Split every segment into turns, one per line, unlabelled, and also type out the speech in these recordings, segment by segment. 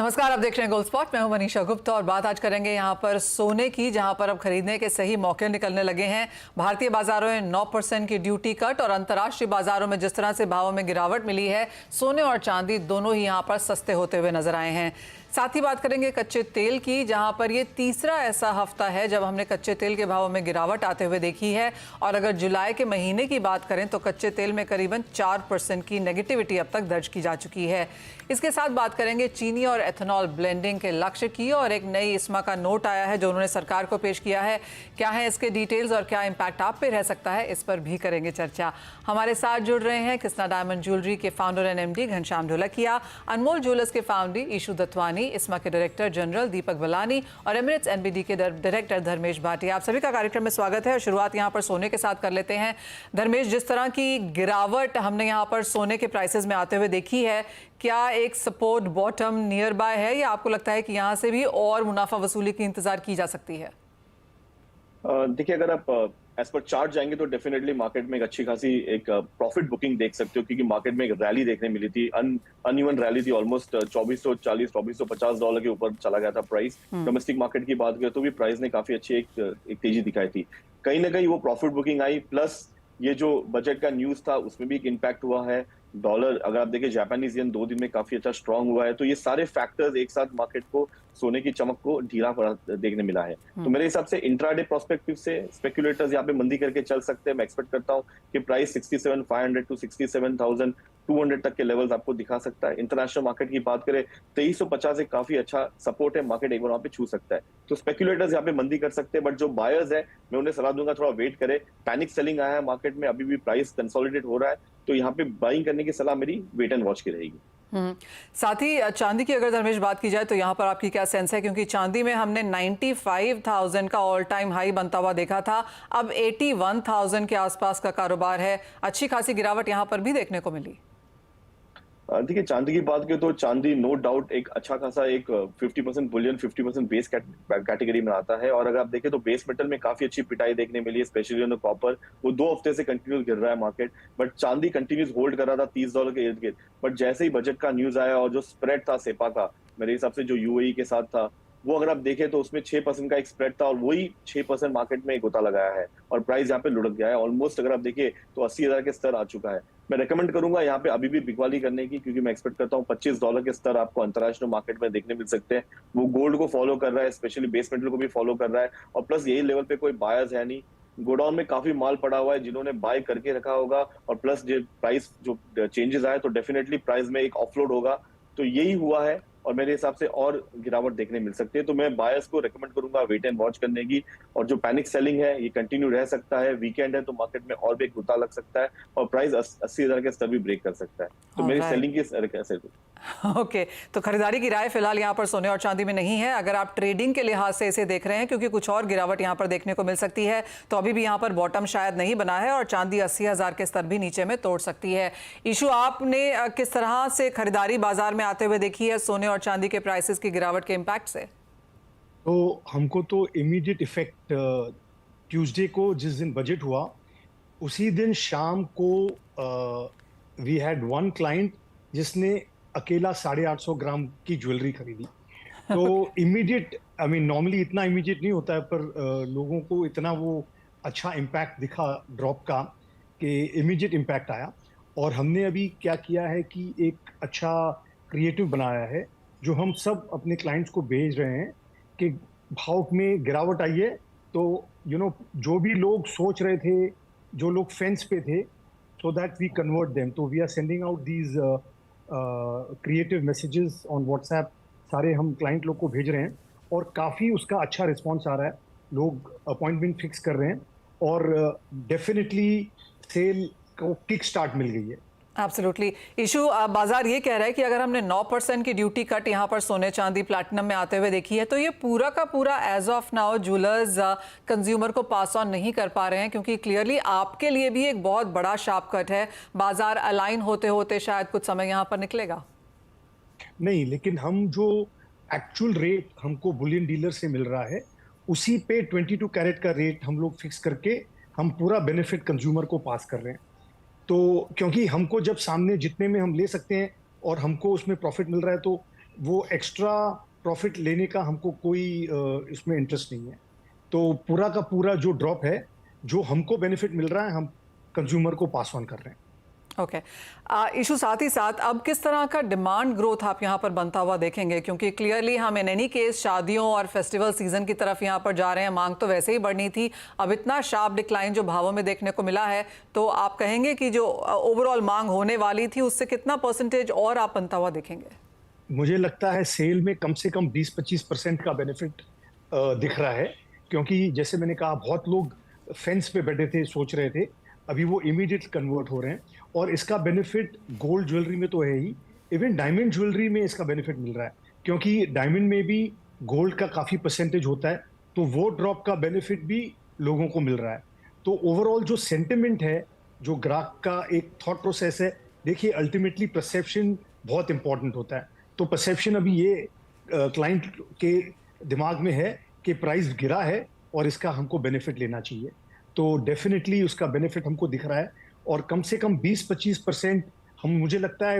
नमस्कार, आप देख रहे हैं गोल्ड स्पॉट। मैं हूं मनीषा गुप्ता और बात आज करेंगे यहां पर सोने की, जहां पर अब खरीदने के सही मौके निकलने लगे हैं। भारतीय बाजारों में 9% की ड्यूटी कट और अंतर्राष्ट्रीय बाजारों में जिस तरह से भावों में गिरावट मिली है, सोने और चांदी दोनों ही यहां पर सस्ते होते हुए नजर आए हैं। साथ ही बात करेंगे कच्चे तेल की, जहां पर ये तीसरा ऐसा हफ्ता है जब हमने कच्चे तेल के भावों में गिरावट आते हुए देखी है। और अगर जुलाई के महीने की बात करें तो कच्चे तेल में करीबन 4% की नेगेटिविटी अब तक दर्ज की जा चुकी है। इसके साथ बात करेंगे चीनी और एथेनॉल ब्लेंडिंग के लक्ष्य की, और एक नई इस्मा का नोट आया है जो उन्होंने सरकार को पेश किया है। क्या है इसके डिटेल्स और क्या इम्पैक्ट आप पे रह सकता है, इस पर भी करेंगे चर्चा। हमारे साथ जुड़ रहे हैं कृष्णा डायमंड ज्वेलरी के founder and MD Ghanshyam Dholakia, Anmol jewellers के फाउंडर ईशू दत्वानी, इस्मा के डायरेक्टर जनरल दीपक बलानी और एमिरेट्स एनबीडी के डायरेक्टर धर्मेश भाटिया। आप सभी का कार्यक्रम में स्वागत है और शुरुआत यहां पर सोने के साथ कर लेते हैं। धर्मेश, जिस तरह की गिरावट हमने यहां पर सोने के प्राइसेस में आते हुए देखी है, क्या एक सपोर्ट बॉटम नियर बाय है या आपको लगता है कि यहां से भी और मुनाफा वसूली की इंतजार की जा सकती है?
देखिए, अगर आप एज पर चार्ट जाएंगे तो डेफिनेटली मार्केट में एक अच्छी खासी एक प्रॉफिट बुकिंग देख सकते हो, क्योंकि मार्केट में एक रैली देखने मिली थी, अनइवन रैली थी। ऑलमोस्ट 2440 2450 डॉलर के ऊपर चला गया था प्राइस। डोमेस्टिक मार्केट की बात करें तो भी प्राइस ने काफी अच्छी एक तेजी दिखाई थी। कहीं ना कहीं वो प्रॉफिट बुकिंग आई, प्लस ये जो बजट का न्यूज था उसमें भी एक इम्पैक्ट हुआ है। डॉलर, अगर आप देखें, जापानीज येन 2 दिन में काफी अच्छा स्ट्रांग हुआ है। तो ये सारे फैक्टर्स एक साथ मार्केट को, सोने की चमक को ढीला पड़ा देखने मिला है। तो मेरे हिसाब से इंट्राडे पर्सपेक्टिव से स्पेकुलेटर्स यहाँ पे मंदी करके चल सकते हैं। मैं एक्सपेक्ट करता हूँ कि प्राइस 67,500 टू 67,200 तक के लेवल्स आपको दिखा सकता है। इंटरनेशनल मार्केट की बात करें 2350 एक काफी अच्छा सपोर्ट है, मार्केट एक बार वहां पे छू सकता है। तो स्पेकुलेटर्स यहाँ पे मंदी कर सकते हैं, बट जो बायर्स है मैं उन्हें सलाह दूंगा थोड़ा वेट करें। पैनिक सेलिंग आया है मार्केट में, अभी भी प्राइस कंसोलिडेट हो रहा है, तो यहाँ पे बाइंग करने की सलाह मेरी वेट एंड वॉच की रहेगी।
साथ ही चांदी की अगर धर्मेश बात की जाए तो यहाँ पर आपकी क्या सेंस है, क्योंकि चांदी में हमने 95,000 का ऑल टाइम हाई बनता हुआ देखा था, अब 81,000 के आसपास का कारोबार है। अच्छी खासी गिरावट यहाँ पर भी देखने को मिली।
देखिए, चांदी की बात करें तो चांदी नो डाउट एक अच्छा खासा एक 50% बुलियन 50% बेस कैटेगरी में आता है। और अगर आप देखें तो बेस मेटल में काफी अच्छी पिटाई देखने मिली है, स्पेशली ऑन कॉपर। वो 2 हफ्ते से कंटिन्यूस गिर रहा है मार्केट, बट चांदी कंटिन्यूस होल्ड कर रहा था $30 के इर्द गिर्द। बट जैसे ही बजट का न्यूज आया और जो स्प्रेड था सेपा का, मेरे हिसाब से जो यूएई के साथ था, वो अगर आप देखें तो उसमें 6% का एक स्प्रेड था और वही 6% मार्केट में गोता लगाया है और प्राइस यहाँ पे लुढ़क गया है। ऑलमोस्ट अगर आप देखिए तो 80,000 के स्तर आ चुका है। मैं रेकमेंड करूंगा यहाँ पे अभी भी बिकवाली करने की, क्योंकि मैं एक्सपेक्ट करता हूँ $25 के स्तर आपको अंतरराष्ट्रीय मार्केट में देखने मिल सकते हैं। वो गोल्ड को फॉलो कर रहा है, स्पेशली बेस मेटल को भी फॉलो कर रहा है, और प्लस यही लेवल पे कोई बायर्स है नहीं। गोडाउन में काफी माल पड़ा हुआ है जिन्होंने बाय करके रखा होगा, और प्लस जो प्राइस जो चेंजेस आए तो डेफिनेटली प्राइस में एक ऑफलोड होगा। तो यही हुआ है और मेरे हिसाब से और गिरावट देखने मिल सकती है। तो मैं बायर्स को रेकमेंड करूंगा वेट एंड वॉच करने की, और जो पैनिक सेलिंग है ये कंटिन्यू रह सकता है। वीकेंड है तो मार्केट में और भी एक गुत्ता लग सकता है और प्राइस 80,000 के स्तर भी ब्रेक कर सकता है। तो मेरी सेलिंग की
ओके, तो खरीदारी की राय फिलहाल यहाँ पर सोने और चांदी में नहीं है। अगर आप ट्रेडिंग के लिहाज से इसे देख रहे हैं, क्योंकि कुछ और गिरावट यहाँ पर देखने को मिल सकती है, तो अभी भी यहाँ पर बॉटम शायद नहीं बना है और चांदी 80,000 के स्तर भी नीचे में तोड़ सकती है। इशू, आपने किस तरह से खरीदारी बाजार में आते हुए देखी है सोने और चांदी के प्राइसेस की गिरावट के इम्पैक्ट से?
तो हमको तो इमीडिएट इफेक्ट ट्यूसडे को जिस दिन बजट हुआ उसी दिन शाम को वी हैड वन क्लाइंट जिसने अकेला 850 ग्राम की ज्वेलरी खरीदी। तो इमीडिएट, आई मीन नॉर्मली इतना इमीडिएट नहीं होता है, पर लोगों को इतना वो अच्छा इम्पैक्ट दिखा ड्रॉप का कि इमीडिएट इम्पैक्ट आया। और हमने अभी क्या किया है कि एक अच्छा क्रिएटिव बनाया है जो हम सब अपने क्लाइंट्स को भेज रहे हैं कि भाव में गिरावट आई है, तो जो भी लोग सोच रहे थे, जो लोग फेंस पे थे, so that we convert them. तो we are sending out these creative messages on WhatsApp, सारे हम क्लाइंट लोग को भेज रहे हैं और काफ़ी उसका अच्छा रिस्पॉन्स आ रहा है। लोग अपॉइंटमेंट फिक्स कर रहे हैं और डेफिनेटली सेल को किक स्टार्ट मिल गई है।
एब्सोल्युटली। इशू, बाजार ये कह रहा है कि अगर हमने 9% की ड्यूटी कट यहाँ पर सोने चांदी प्लैटिनम में आते हुए देखी है, तो ये पूरा का पूरा age of now jewellers consumer को पास ऑन नहीं कर पा रहे हैं, क्योंकि क्लियरली आपके लिए भी एक बहुत बड़ा शार्प कट है। बाजार अलाइन होते होते शायद कुछ समय यहाँ पर निकलेगा।
नहीं, लेकिन हम जो एक्चुअल रेट हमको बुलियन डीलर से मिल रहा है उसी पे 22 कैरेट का रेट हम लोग फिक्स करके हम पूरा बेनिफिट कंज्यूमर को पास कर रहे हैं। तो क्योंकि हमको जब सामने जितने में हम ले सकते हैं और हमको उसमें प्रॉफिट मिल रहा है, तो वो एक्स्ट्रा प्रॉफिट लेने का हमको कोई इसमें इंटरेस्ट नहीं है। तो पूरा का पूरा जो ड्रॉप है, जो हमको बेनिफिट मिल रहा है, हम कंज्यूमर को पास ऑन कर रहे हैं।
ओके इशू साथ ही साथ अब किस तरह का डिमांड ग्रोथ आप यहाँ पर बनता हुआ देखेंगे, क्योंकि क्लियरली हम इन एनी केस शादियों और फेस्टिवल सीजन की तरफ यहाँ पर जा रहे हैं, मांग तो वैसे ही बढ़नी थी, अब इतना शार्प डिक्लाइन जो भावों में देखने को मिला है, तो आप कहेंगे कि जो ओवरऑल मांग होने वाली थी उससे कितना परसेंटेज और आप बनता हुआ देखेंगे?
मुझे लगता है सेल में कम से कम 20-25% का बेनिफिट दिख रहा है, क्योंकि जैसे मैंने कहा बहुत लोग फेंस पे बैठे थे, सोच रहे थे, अभी वो इमीडिएट कन्वर्ट हो रहे हैं। और इसका बेनिफिट गोल्ड ज्वेलरी में तो है ही, इवन डायमंड ज्वेलरी में इसका बेनिफिट मिल रहा है, क्योंकि डायमंड में भी गोल्ड का काफ़ी परसेंटेज होता है, तो वो ड्रॉप का बेनिफिट भी लोगों को मिल रहा है। तो ओवरऑल जो सेंटिमेंट है, जो ग्राहक का एक थॉट प्रोसेस है, देखिए अल्टीमेटली परसेप्शन बहुत इंपॉर्टेंट होता है। तो परसेप्शन अभी ये क्लाइंट के दिमाग में है कि प्राइस गिरा है और इसका हमको बेनिफिट लेना चाहिए, तो डेफिनेटली उसका बेनिफिट हमको दिख रहा है। और कम से कम 20-25% हम, मुझे लगता है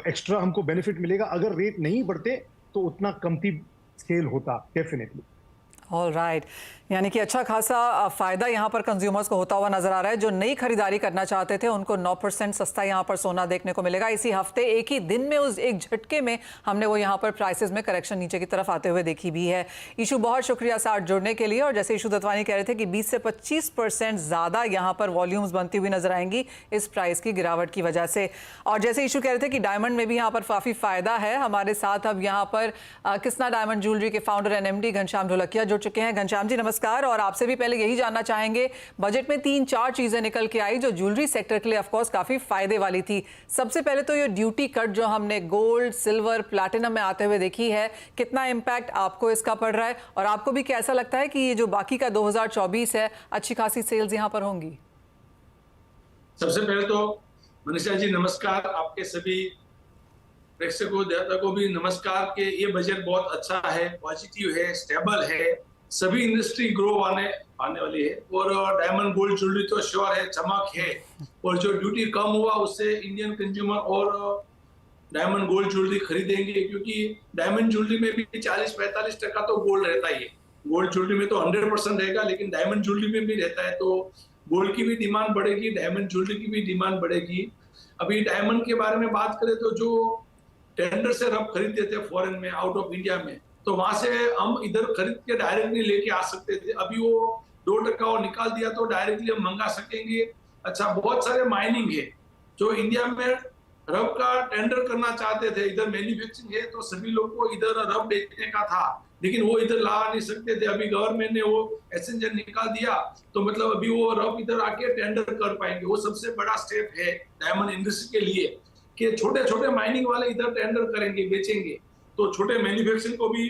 एक्स्ट्रा हमको बेनिफिट मिलेगा। अगर रेट नहीं बढ़ते तो उतना कमती सेल होता डेफिनेटली।
ऑल राइट, यानी कि अच्छा खासा फ़ायदा यहाँ पर कंज्यूमर्स को होता हुआ नजर आ रहा है। जो नई खरीदारी करना चाहते थे उनको 9% सस्ता यहाँ पर सोना देखने को मिलेगा। इसी हफ्ते एक ही दिन में उस एक झटके में हमने वो यहाँ पर प्राइसेस में करेक्शन नीचे की तरफ आते हुए देखी भी है। इशू बहुत शुक्रिया साथ जुड़ने के लिए। और जैसे इशू दत्वानी कह रहे थे कि 20 से 25% ज़्यादा यहाँ पर वॉल्यूम्स बनती हुई नजर आएंगी इस प्राइस की गिरावट की वजह से। और जैसे इशू कह रहे थे कि डायमंड में भी यहाँ पर काफ़ी फ़ायदा है। हमारे साथ अब यहाँ पर किस्ना डायमंड ज्वेलरी के founder and MD Ghanshyam Dholakia जुड़ चुके हैं। घनश्याम जी नमस्कार। और आपसे भी पहले यही जानना चाहेंगे, बजट में 3-4 चीजें निकल के आई जो ज्वेलरी सेक्टर के लिए ऑफकोर्स काफी फायदे वाली थी। सबसे पहले तो ये ड्यूटी कट जो हमने गोल्ड, सिल्वर, प्लैटिनम में आते हुए देखी है, कितना इम्पैक्ट आपको इसका पड़ रहा है और आपको भी कैसा लगता है कि ये जो बाकी का 2024 है अच्छी खासी सेल्स यहाँ पर होंगी?
सबसे पहले तो मनीषा जी नमस्कार, आपके सभी प्रेक्षकों को भी नमस्कार कि ये बजट बहुत अच्छा है, पॉजिटिव है, स्टेबल है, सभी इंडस्ट्री ग्रो आने वाली है। और डायमंड गोल्ड ज्वेलरी तो श्योर है, चमक है। और जो ड्यूटी कम हुआ उससे इंडियन कंज्यूमर और डायमंड गोल्ड ज्वेलरी खरीदेंगे, क्योंकि डायमंड ज्वेलरी में भी 40-45% तो गोल्ड रहता ही है। गोल्ड ज्वेलरी में तो 100% रहेगा, लेकिन डायमंड ज्वेलरी में भी रहता है, तो गोल्ड की भी डिमांड बढ़ेगी, डायमंड ज्वेलरी की भी डिमांड बढ़ेगी। अभी डायमंड के बारे में बात करें तो जो टेंडर से रब खरीदते थे फॉरेन में, आउट ऑफ इंडिया में, तो वहां से हम इधर खरीद के डायरेक्टली लेके आ सकते थे। अभी वो 2% और निकाल दिया तो डायरेक्टली हम मंगा सकेंगे। अच्छा, बहुत सारे माइनिंग है जो इंडिया में रब का टेंडर करना चाहते थे, इधर मैन्युफैक्चरिंग है तो सभी लोग को इधर रब बेचने का था, लेकिन वो इधर ला नहीं सकते थे। अभी गवर्नमेंट ने वो एक्सचेंजर निकाल दिया, तो मतलब अभी वो रब इधर आके टेंडर कर पाएंगे। वो सबसे बड़ा स्टेप है डायमंड इंडस्ट्री के लिए कि छोटे छोटे माइनिंग वाले इधर टेंडर करेंगे, बेचेंगे, तो छोटे मैन्युफैक्चरिंग को भी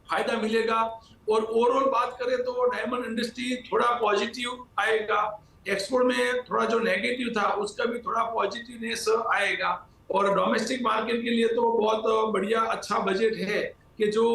फायदा मिलेगा। और ओवरऑल बात करें तो डायमंड इंडस्ट्री थोड़ा पॉजिटिव आएगा। एक्सपोर्ट में थोड़ा जो नेगेटिव था उसका भी थोड़ा पॉजिटिवनेस आएगा। और डोमेस्टिक मार्केट के लिए तो बहुत बढ़िया अच्छा बजट है कि जो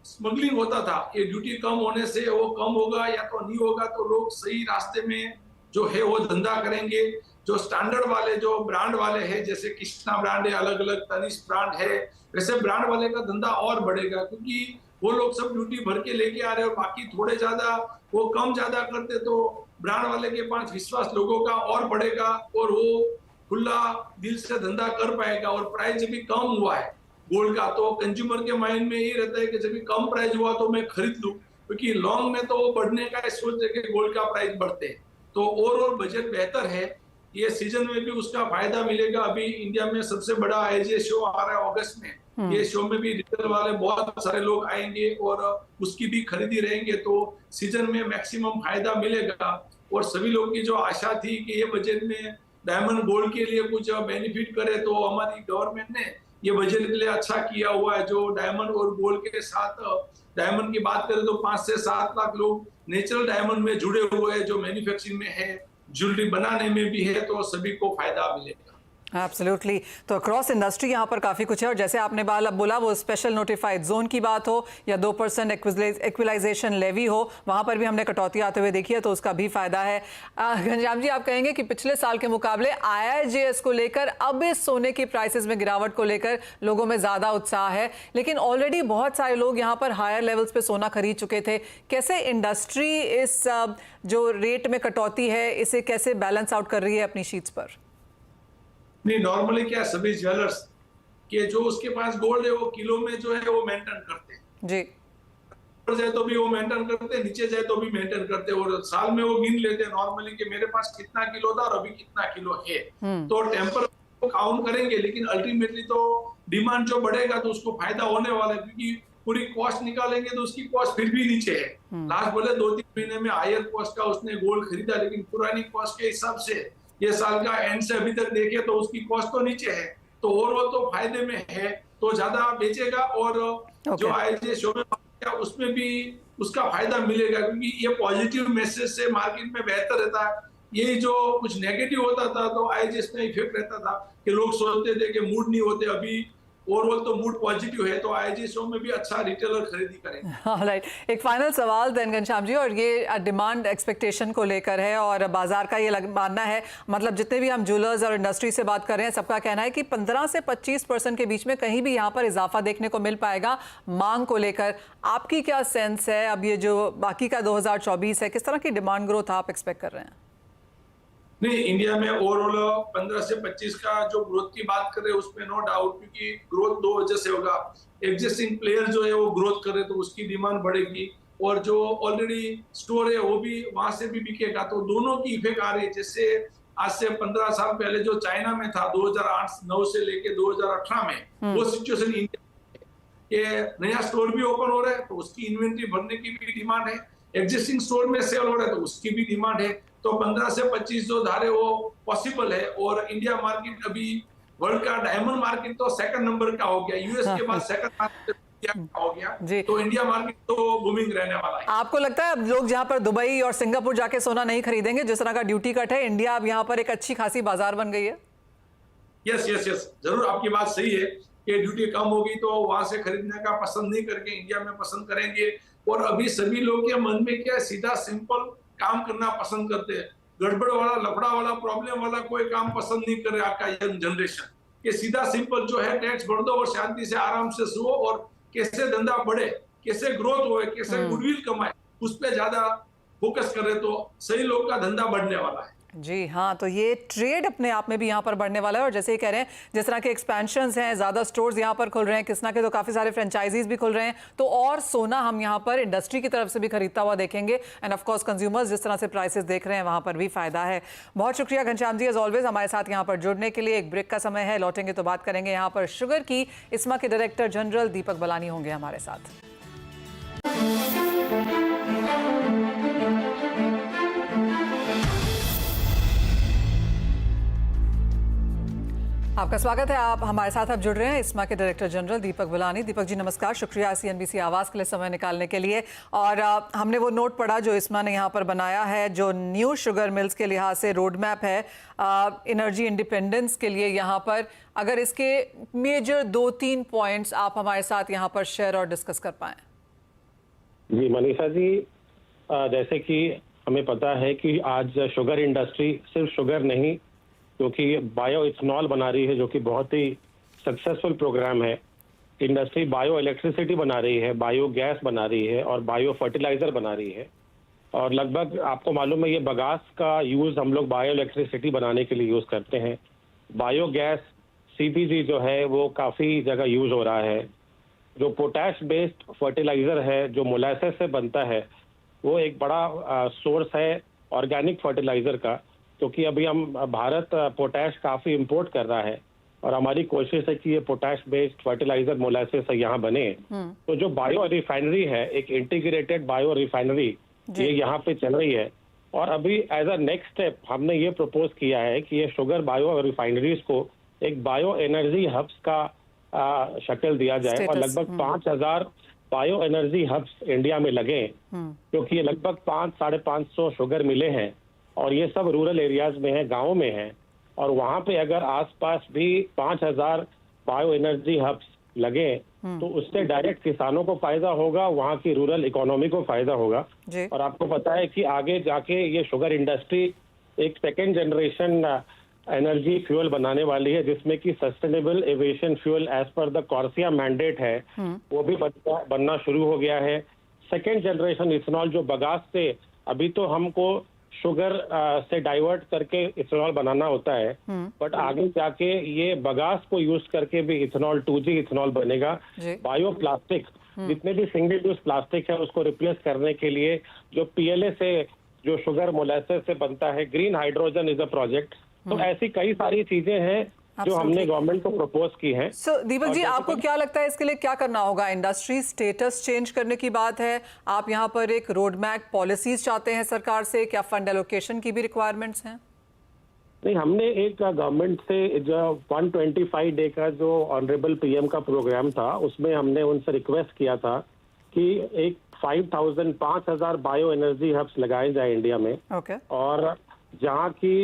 स्मगलिंग होता था, ये ड्यूटी कम होने से वो कम होगा या तो नहीं होगा, तो लोग सही रास्ते में जो है वो धंधा करेंगे। जो स्टैंडर्ड वाले जो ब्रांड वाले हैं, जैसे कृष्णा ब्रांड है, अलग अलग तनिष्क ब्रांड है, वैसे ब्रांड वाले का धंधा और बढ़ेगा, क्योंकि वो लोग सब ड्यूटी भर के लेके आ रहे हैं और बाकी थोड़े ज्यादा वो कम ज्यादा करते तो ब्रांड वाले के पास विश्वास लोगों का और बढ़ेगा और वो खुला दिल से धंधा कर पाएगा। और प्राइस जब भी कम हुआ है गोल्ड का, तो कंज्यूमर के माइंड में ये रहता है कि जब भी कम प्राइस हुआ तो मैं खरीद लूं, क्योंकि लॉन्ग में तो वो बढ़ने का सोच है कि गोल्ड का प्राइस बढ़ते हैं। तो ओवरऑल बजट बेहतर है, ये सीजन में भी उसका फायदा मिलेगा। अभी इंडिया में सबसे बड़ा AGA शो आ रहा है अगस्त में, ये शो में भी रिटेल वाले बहुत सारे लोग आएंगे और उसकी भी खरीदी रहेंगे, तो सीजन में मैक्सिमम फायदा मिलेगा। और सभी लोगों की जो आशा थी कि ये बजट में डायमंड गोल्ड के लिए कुछ बेनिफिट करे, तो हमारी गवर्नमेंट ने ये बजट के लिए अच्छा किया हुआ है। जो डायमंड और गोल्ड के साथ डायमंड की बात करें तो 5 से 7 लाख लोग नेचुरल डायमंड में जुड़े हुए हैं, जो मैन्युफैक्चरिंग में है, ज्वेलरी बनाने में भी है, तो सभी को फायदा मिलेगा।
एब्सोल्युटली। तो अक्रॉस इंडस्ट्री यहाँ पर काफ़ी कुछ है और जैसे आपने बोला वो स्पेशल नोटिफाइड जोन की बात हो या 2% इक्विलाइजेशन लेवी हो, वहाँ पर भी हमने कटौती आते हुए देखी है, तो उसका भी फायदा है। घनश्याम जी, आप कहेंगे कि पिछले साल के मुकाबले IIJS को लेकर अब इस सोने की प्राइसेस में गिरावट को लेकर लोगों में ज़्यादा उत्साह है, लेकिन ऑलरेडी बहुत सारे लोग यहाँ पर हायर लेवल्स पे सोना खरीद चुके थे। कैसे इंडस्ट्री इस जो रेट में कटौती है इसे कैसे बैलेंस आउट कर रही है अपनी शीट्स पर?
नहीं, नॉर्मली क्या सभी ज्वेलर्स के जो उसके पास गोल्ड है वो किलो में जो है वो मेंटेन करते हैं जी। ऊपर जाए तो भी वो मेंटेन करते हैं, नीचे जाए तो भी मेंटेन करते हैं और साल में वो गिन लेते हैं नॉर्मली कि मेरे पास कितना किलो था और अभी कितना किलो है। तो टेम्पर को काउंट करेंगे, लेकिन अल्टीमेटली तो डिमांड जो बढ़ेगा तो उसको फायदा होने वाला है, क्योंकि पूरी कॉस्ट निकालेंगे तो उसकी कॉस्ट फिर भी नीचे है। लास्ट बोले 2-3 महीने में हायर कॉस्ट का उसने गोल्ड खरीदा, लेकिन पुरानी कॉस्ट के हिसाब से ये साल का एंड से अभी तक देखे तो उसकी कॉस्ट तो नीचे है, तो ओवरऑल तो फायदे में है, तो ज्यादा बेचेगा और जो IIJS शो में उसमें भी उसका फायदा मिलेगा, क्योंकि ये पॉजिटिव मैसेज से मार्केट में बेहतर रहता है। यही जो कुछ नेगेटिव होता था तो IIJS में इफेक्ट रहता था कि लोग सोचते थे कि मूड नहीं होते, अभी ओवरऑल तो मूड पॉजिटिव है, तो IIJS शो में भी अच्छा रिटेलर खरीदी करेंगे।
राइट, एक फाइनल सवाल देन घनश्याम जी, और ये डिमांड एक्सपेक्टेशन को लेकर है और बाजार का ये मानना है, मतलब जितने भी हम ज्वेलर्स और इंडस्ट्री से बात कर रहे हैं सबका कहना है कि 15 से 25% के बीच में कहीं भी यहाँ पर इजाफा देखने को मिल पाएगा मांग को लेकर। आपकी क्या सेंस है, अब ये जो बाकी का 2024 है, किस तरह की डिमांड ग्रोथ आप एक्सपेक्ट कर रहे हैं?
नहीं, इंडिया में ओवरऑल 15 से 25 का जो ग्रोथ की बात कर रहे हैं उसमें नो डाउट, क्योंकि ग्रोथ दो वजह से होगा। एग्जिस्टिंग प्लेयर जो है वो ग्रोथ करे तो उसकी डिमांड बढ़ेगी, और जो ऑलरेडी स्टोर है वो भी वहां से भी बिकेगा, तो दोनों की इफेक्ट आ रही है। जैसे आज से 15 साल पहले जो चाइना में था 2008-9 से लेके 2018 में, वो सिचुएशन इंडिया के नया स्टोर भी ओपन हो रहा है तो उसकी इन्वेंट्री भरने की भी डिमांड है, एग्जिस्टिंग स्टोर में सेल हो रहा है तो उसकी भी डिमांड है। तो 15 से 25 जो धारे वो पॉसिबल है, और इंडिया मार्केट अभी वर्ल्ड का डायमंड मार्केट तो सेकंड नंबर का हो गया, यूएस के बाद सेकंड मार्केट हो गया जी। तो इंडिया मार्केट तो बूमिंग रहने वाला है। आपको
लगता है अब लोग जहां पर दुबई और सिंगापुर जाके सोना नहीं खरीदेंगे, जिस तरह का ड्यूटी कट है, इंडिया अब यहाँ पर एक अच्छी खासी बाजार बन गई है?
यस यस यस, जरूर आपकी बात सही है कि ड्यूटी कम होगी तो वहां से खरीदने का पसंद नहीं करके इंडिया में पसंद करेंगे। और अभी सभी लोग के मन में क्या, सीधा सिंपल काम करना पसंद करते हैं, गड़बड़ वाला, लफड़ा वाला, प्रॉब्लम वाला कोई काम पसंद नहीं कर रहा आपका यंग जनरेशन। कि सीधा सिंपल जो है टैक्स भर दो और शांति से आराम से सुओ, और कैसे धंधा बढ़े, कैसे ग्रोथ होए, कैसे गुडविल कमाए, उस पर ज्यादा फोकस करे तो सही लोग का धंधा बढ़ने वाला है।
जी हाँ, तो ये ट्रेड अपने आप में भी यहाँ पर बढ़ने वाला है, और जैसे ही कह रहे हैं जिस तरह के एक्सपेंशंस हैं, ज़्यादा स्टोर्स यहाँ पर खुल रहे हैं, किसना के तो काफ़ी सारे फ्रेंचाइजीज भी खुल रहे हैं, तो और सोना हम यहाँ पर इंडस्ट्री की तरफ से भी खरीदता हुआ देखेंगे। एंड ऑफ कोर्स कंज्यूमर्स जिस तरह से प्राइसेस देख रहे हैं वहाँ पर भी फायदा है। बहुत शुक्रिया घनश्याम जी एज ऑलवेज हमारे साथ यहाँ पर जुड़ने के लिए। एक ब्रेक का समय है, लौटेंगे तो बात करेंगे यहाँ पर शुगर की। इस्मा के डायरेक्टर जनरल दीपक बलानी होंगे हमारे साथ। आपका स्वागत है, आप हमारे साथ अब जुड़ रहे हैं इस्मा के डायरेक्टर जनरल दीपक बलानी। दीपक जी नमस्कार, शुक्रिया CNBC आवाज़ के लिए समय निकालने के लिए। और हमने वो नोट पढ़ा जो इस्मा ने यहाँ पर बनाया है, जो न्यू शुगर मिल्स के लिहाज से रोड मैप है एनर्जी इंडिपेंडेंस के लिए यहाँ पर। अगर इसके मेजर 2-3 पॉइंट्स आप हमारे साथ यहाँ पर शेयर और डिस्कस कर पाएँ।
जी मनीषा जी, जैसे कि हमें पता है कि आज शुगर इंडस्ट्री सिर्फ शुगर नहीं, क्योंकि बायो इथेनॉल बना रही है, जो कि बहुत ही सक्सेसफुल प्रोग्राम है। इंडस्ट्री बायो इलेक्ट्रिसिटी बना रही है, बायो गैस बना रही है और बायो फर्टिलाइजर बना रही है। और लगभग आपको मालूम है ये बगास का यूज़ हम लोग बायो इलेक्ट्रिसिटी बनाने के लिए यूज़ करते हैं। बायो गैस CBG जो है वो काफ़ी जगह यूज़ हो रहा है। जो पोटैश बेस्ड फर्टिलाइजर है जो मोलासेस से बनता है, वो एक बड़ा सोर्स है ऑर्गेनिक फर्टिलाइजर का, क्योंकि अभी हम भारत पोटैश काफ़ी इंपोर्ट कर रहा है और हमारी कोशिश है कि ये पोटैश बेस्ड फर्टिलाइजर मोलासेस यहाँ बने। तो जो बायो रिफाइनरी है, एक इंटीग्रेटेड बायो रिफाइनरी, ये यहाँ पे चल रही है। और अभी एज अ नेक्स्ट स्टेप हमने ये प्रपोज किया है कि ये शुगर बायो रिफाइनरीज को एक बायो एनर्जी हब्स का शक्ल दिया जाए और लगभग 5000 बायो एनर्जी हब्स इंडिया में लगे, क्योंकि ये लगभग 500-550 शुगर मिले हैं और ये सब रूरल एरियाज में है, गाँव में है। और वहां पे अगर आसपास भी 5,000 बायो एनर्जी हब्स लगे तो उससे डायरेक्ट किसानों को फायदा होगा, वहाँ की रूरल इकोनॉमी को फायदा होगा।
जी।
और आपको पता है कि आगे जाके ये शुगर इंडस्ट्री एक सेकेंड जनरेशन एनर्जी फ्यूल बनाने वाली है, जिसमें कि sustainable aviation fuel as per the CORSIA mandate है वो भी बनना शुरू हो गया है। सेकेंड जनरेशन इथेनॉल जो बगास से, अभी तो हमको शुगर से डाइवर्ट करके इथेनॉल बनाना होता है, बट आगे जाके ये बगास को यूज करके भी इथेनॉल 2G इथेनॉल बनेगा। बायो प्लास्टिक, जितने भी सिंगल यूज प्लास्टिक है उसको रिप्लेस करने के लिए जो PLA से जो शुगर मोलेसेस से बनता है, green hydrogen is a project. तो ऐसी कई सारी चीजें हैं जो हमने गवर्नमेंट को प्रपोज की है।
सो दीपक जी, आपको क्या लगता है इसके लिए क्या करना होगा? इंडस्ट्री स्टेटस चेंज करने की बात है, आप यहाँ पर एक रोड मैप पॉलिसीज चाहते हैं सरकार से, क्या फंड एलोकेशन की भी रिक्वायरमेंट्स हैं?
नहीं, हमने एक गवर्नमेंट से जो 125 डे का जो ऑनरेबल PM का प्रोग्राम था, उसमें हमने उनसे रिक्वेस्ट किया था कि एक 5,000 बायो एनर्जी हब्स लगाए जाए इंडिया में।
ओके।
और जहाँ की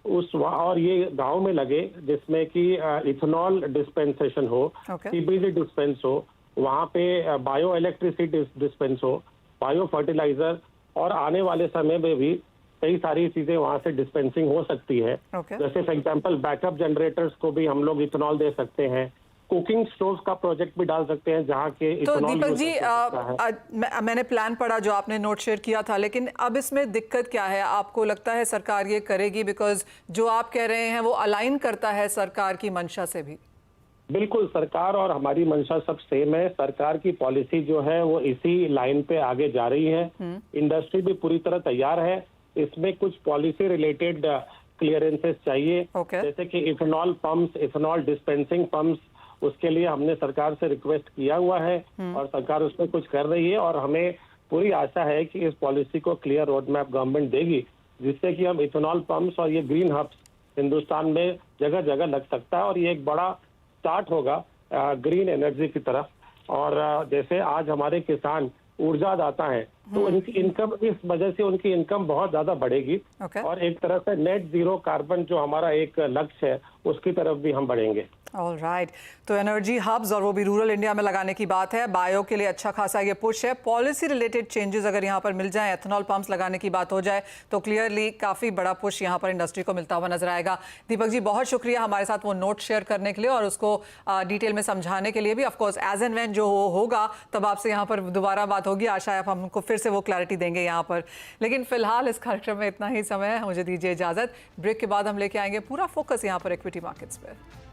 और ये गांव में लगे, जिसमें कि इथेनॉल डिस्पेंसेशन हो, CBG डिस्पेंस हो, वहाँ पे बायो इलेक्ट्रिसिटी डिस्पेंस हो, बायो फर्टिलाइजर, और आने वाले समय में भी कई सारी चीजें वहाँ से डिस्पेंसिंग हो सकती है। जैसे फॉर एग्जांपल बैकअप जनरेटर्स को भी हम लोग इथेनॉल दे सकते हैं, कुकिंग स्टोव्स का प्रोजेक्ट भी डाल सकते हैं जहाँ के
तो दीपक जी, मैंने प्लान पढ़ा जो आपने नोट शेयर किया था, लेकिन अब इसमें दिक्कत क्या है? आपको लगता है सरकार ये करेगी? बिकॉज जो आप कह रहे हैं वो अलाइन करता है सरकार की मंशा से भी।
बिल्कुल, सरकार और हमारी मंशा सब सेम है। सरकार की पॉलिसी जो है वो इसी लाइन पे आगे जा रही है। इंडस्ट्री भी पूरी तरह तैयार है। इसमें कुछ पॉलिसी रिलेटेड क्लियरेंसेस चाहिए, जैसे कि ethanol pumps, ethanol dispensing pumps, उसके लिए हमने सरकार से रिक्वेस्ट किया हुआ है और सरकार उसमें कुछ कर रही है। और हमें पूरी आशा है कि इस पॉलिसी को क्लियर रोड मैप गवर्नमेंट देगी, जिससे कि हम इथेनॉल पंप्स और ये ग्रीन हब्स हिंदुस्तान में जगह जगह लग सकता है और ये एक बड़ा स्टार्ट होगा ग्रीन एनर्जी की तरफ। और जैसे आज हमारे किसान ऊर्जादाता है, तो उनकी इनकम, इस वजह से उनकी इनकम बहुत ज्यादा बढ़ेगी। और एक तरह से नेट जीरो कार्बन जो हमारा एक लक्ष्य है, उसकी तरफ भी हम बढ़ेंगे।
ऑल राइट, तो एनर्जी हब्स और वो भी रूरल इंडिया में लगाने की बात है। बायो के लिए अच्छा खासा ये पुश है। पॉलिसी रिलेटेड चेंजेस अगर यहाँ पर मिल जाए, एथेनॉल पंप्स लगाने की बात हो जाए, तो क्लियरली काफ़ी बड़ा पुश यहाँ पर इंडस्ट्री को मिलता हुआ नजर आएगा। दीपक जी, बहुत शुक्रिया हमारे साथ वो नोट शेयर करने के लिए और उसको डिटेल में समझाने के लिए भी। ऑफकोर्स एज एंड व्हेन जो होगा तब आपसे यहाँ पर दोबारा बात होगी। आशा है आप हमको फिर से वो क्लैरिटी देंगे यहाँ पर। लेकिन फिलहाल इस कार्यक्रम में इतना ही समय है, मुझे दीजिए इजाजत। ब्रेक के बाद हम लेके आएंगे पूरा फोकस यहाँ पर इक्विटी मार्केट्स पर।